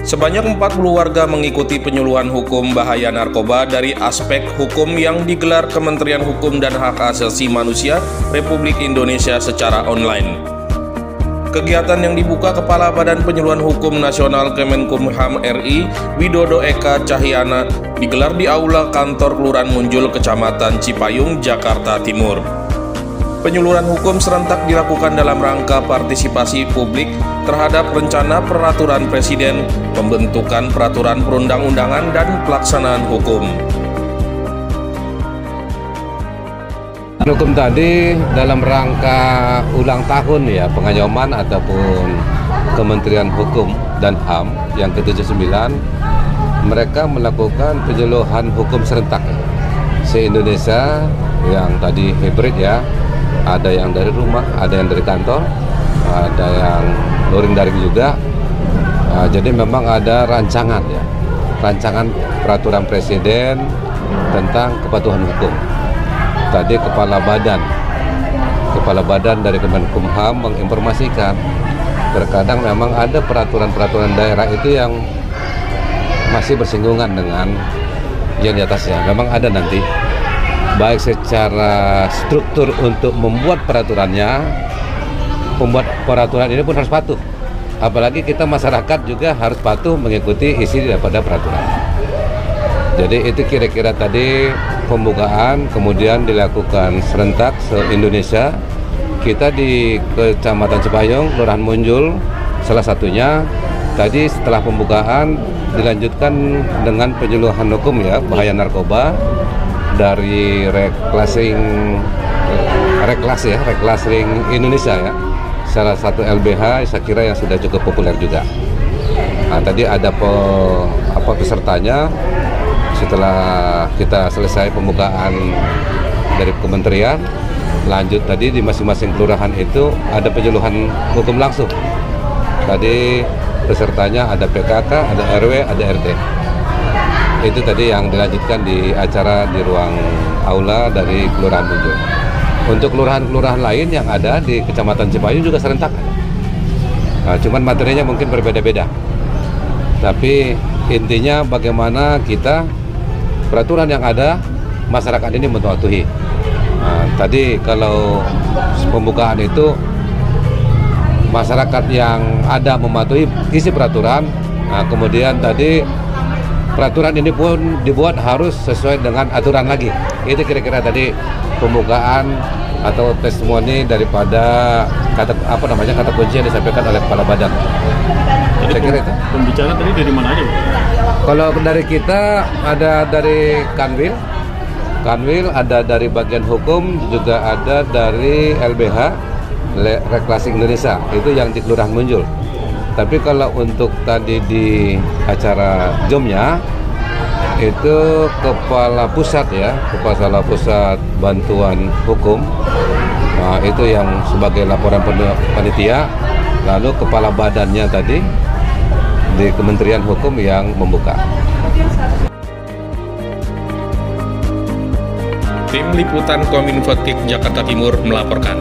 Sebanyak 40 warga mengikuti penyuluhan hukum bahaya narkoba dari aspek hukum yang digelar Kementerian Hukum dan Hak Asasi Manusia Republik Indonesia secara online. Kegiatan yang dibuka Kepala Badan Penyuluhan Hukum Nasional Kemenkumham RI, Widodo Eka Cahyana, digelar di Aula Kantor Kelurahan Munjul, Kecamatan Cipayung, Jakarta Timur. Penyuluhan hukum serentak dilakukan dalam rangka partisipasi publik terhadap rencana peraturan Presiden, pembentukan peraturan perundang-undangan, dan pelaksanaan hukum. Hukum tadi dalam rangka ulang tahun ya pengayoman ataupun Kementerian Hukum dan HAM yang ke-79, mereka melakukan penyuluhan hukum serentak se-Indonesia yang tadi hybrid ya. Ada yang dari rumah, ada yang dari kantor, ada yang luring daring juga. Jadi memang ada rancangan ya, rancangan peraturan Presiden tentang kepatuhan hukum. Tadi Kepala Badan dari Kemenkumham menginformasikan, terkadang memang ada peraturan-peraturan daerah itu yang masih bersinggungan dengan yang di atasnya. Memang ada nanti, baik secara struktur untuk membuat peraturannya, pembuat peraturan ini pun harus patuh. Apalagi kita masyarakat juga harus patuh mengikuti isi daripada peraturan. Jadi itu kira-kira tadi pembukaan, kemudian dilakukan serentak se-Indonesia. Kita di Kecamatan Cipayung, Kelurahan Munjul, salah satunya. Tadi setelah pembukaan dilanjutkan dengan penyuluhan hukum ya, bahaya narkoba, dari Reklasring Indonesia ya, salah satu LBH saya kira yang sudah cukup populer juga. Nah, tadi ada pesertanya. Setelah kita selesai pembukaan dari kementerian, lanjut tadi di masing-masing kelurahan itu ada penyuluhan hukum langsung. Tadi pesertanya ada PKK, ada RW, ada RT. Itu tadi yang dilanjutkan di acara di ruang aula dari Kelurahan Munjul. Untuk kelurahan-kelurahan lain yang ada di Kecamatan Cipayung juga serentak. Nah, cuman materinya mungkin berbeda-beda. Tapi intinya bagaimana kita peraturan yang ada masyarakat ini mematuhi. Nah, tadi kalau pembukaan itu masyarakat yang ada mematuhi isi peraturan. Nah, kemudian tadi peraturan ini pun dibuat harus sesuai dengan aturan lagi. Itu kira-kira tadi pembukaan atau testimoni daripada kata kunci yang disampaikan oleh Kepala Badan. Jadi saya kira itu. Pembicara tadi dari mana aja, Bu? Kalau dari kita ada dari Kanwil, ada dari bagian hukum, juga ada dari LBH, Reklasring Indonesia, itu yang di Kelurahan Munjul. Tapi kalau untuk tadi di acara Jomnya itu Kepala Pusat ya, Kepala Pusat Bantuan Hukum. Nah, itu yang sebagai laporan panitia. Lalu Kepala Badannya tadi di Kementerian Hukum yang membuka. Tim Liputan Kominfo Jakarta Timur melaporkan.